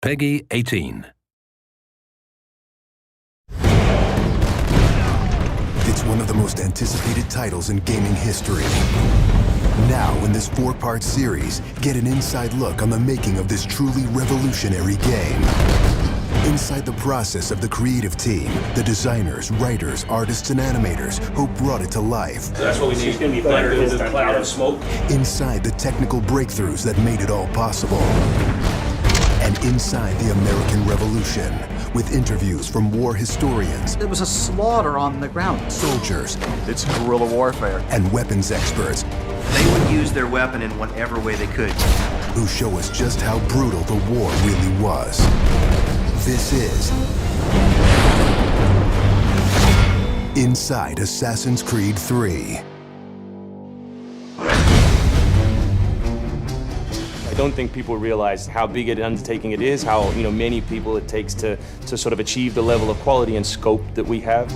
Peggy 18. It's one of the most anticipated titles in gaming history. Now, in this 4-part series, get an inside look on the making of this truly revolutionary game. Inside the process of the creative team, the designers, writers, artists, and animators who brought it to life. That's what we need. It's going to be better than the cloud of smoke. Inside the technical breakthroughs that made it all possible. And inside the American Revolution, with interviews from war historians. There was a slaughter on the ground. Soldiers. It's guerrilla warfare. And weapons experts. They would use their weapon in whatever way they could. Who show us just how brutal the war really was. This is Inside Assassin's Creed 3. I don't think people realize how big an undertaking it is, how many people it takes to sort of achieve the level of quality and scope that we have.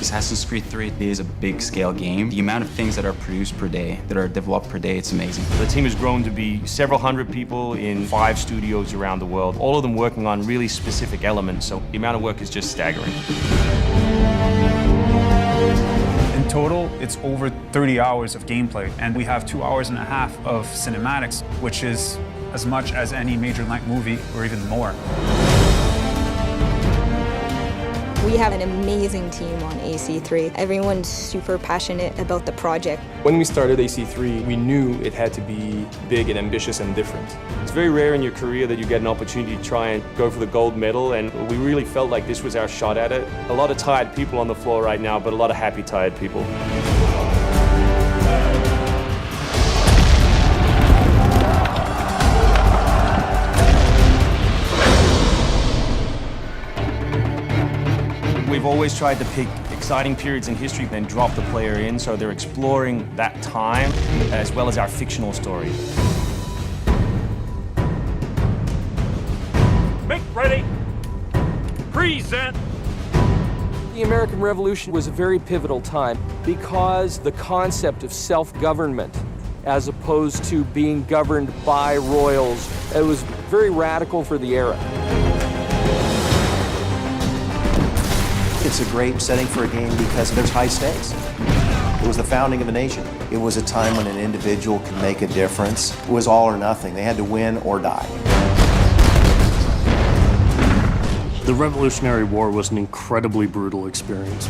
Assassin's Creed 3 is a big-scale game. The amount of things that are produced per day, that are developed per day, it's amazing. The team has grown to be several hundred people in 5 studios around the world, all of them working on really specific elements, so the amount of work is just staggering. In total, it's over 30 hours of gameplay, and we have 2.5 hours of cinematics, which is as much as any major length movie, or even more. We have an amazing team on AC3. Everyone's super passionate about the project. When we started AC3, we knew it had to be big and ambitious and different. It's very rare in your career that you get an opportunity to try and go for the gold medal, and we really felt like this was our shot at it. A lot of tired people on the floor right now, but a lot of happy, tired people. We've always tried to pick exciting periods in history and drop the player in, so they're exploring that time as well as our fictional story. Make ready. Present. The American Revolution was a very pivotal time because the concept of self-government, as opposed to being governed by royals, it was very radical for the era. It's a great setting for a game because there's high stakes. It was the founding of a nation. It was a time when an individual could make a difference. It was all or nothing. They had to win or die. The Revolutionary War was an incredibly brutal experience.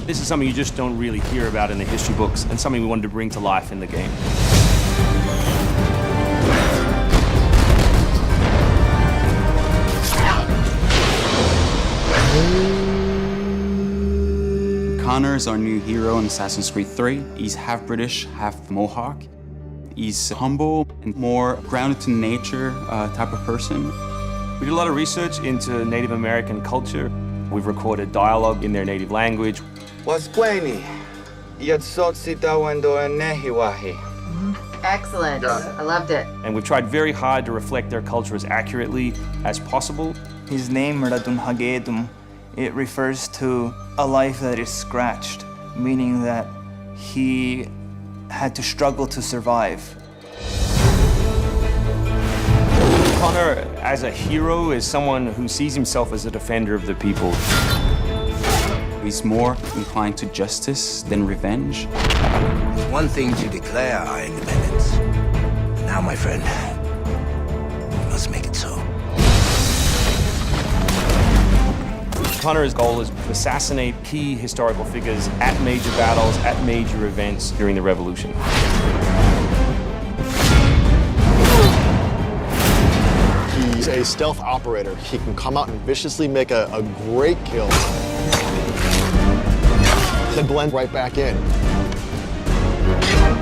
This is something you just don't really hear about in the history books, and something we wanted to bring to life in the game. Connor is our new hero in Assassin's Creed 3. He's half British, half Mohawk. He's humble and more grounded to nature type of person. We did a lot of research into Native American culture. We've recorded dialogue in their native language. Excellent. I loved it. And we've tried very hard to reflect their culture as accurately as possible. His name, Radun Hagedum, it refers to a life that is scratched, meaning that he had to struggle to survive. Connor, as a hero, is someone who sees himself as a defender of the people. He's more inclined to justice than revenge. It's one thing to declare our independence. Now, my friend, we must make it so. Connor's goal is to assassinate key historical figures at major battles, at major events during the Revolution. He's a stealth operator. He can come out and viciously make a great kill, then blend right back in.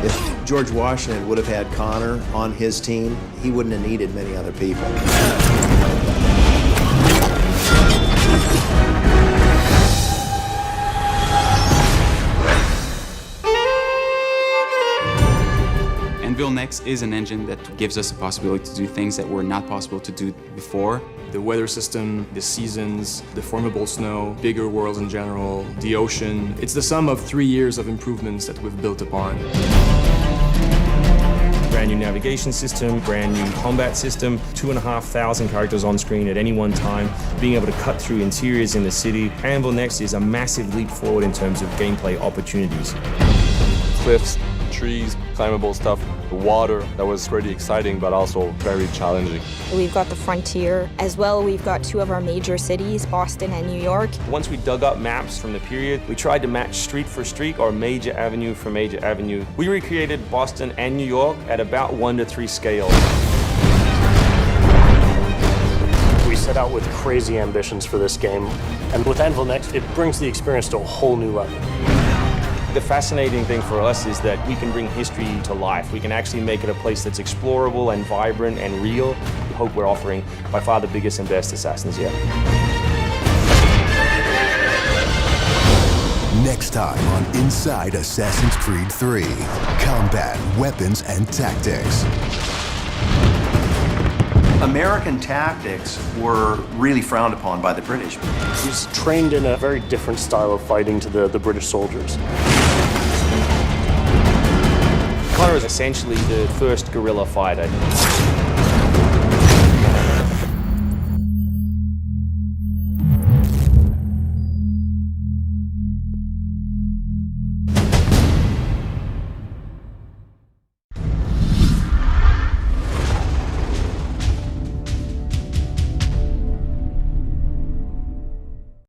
If George Washington would have had Connor on his team, he wouldn't have needed many other people. Anvil Next is an engine that gives us the possibility to do things that were not possible to do before. The weather system, the seasons, the formable snow, bigger worlds in general, the ocean. It's the sum of 3 years of improvements that we've built upon. Brand new navigation system, brand new combat system, 2,500 characters on screen at any one time, being able to cut through interiors in the city. Anvil Next is a massive leap forward in terms of gameplay opportunities. Cliffs, trees, climbable stuff, the water, that was pretty exciting, but also very challenging. We've got the frontier. As well, we've got two of our major cities, Boston and New York. Once we dug up maps from the period, we tried to match street for street or major avenue for major avenue. We recreated Boston and New York at about 1:3 scale. We set out with crazy ambitions for this game, and with Anvil Next, it brings the experience to a whole new level. The fascinating thing for us is that we can bring history to life. We can actually make it a place that's explorable and vibrant and real. We hope we're offering by far the biggest and best Assassins yet. Next time on Inside Assassin's Creed 3, combat, weapons, and tactics. American tactics were really frowned upon by the British. He's trained in a very different style of fighting to the British soldiers. Connor is essentially the first guerrilla fighter.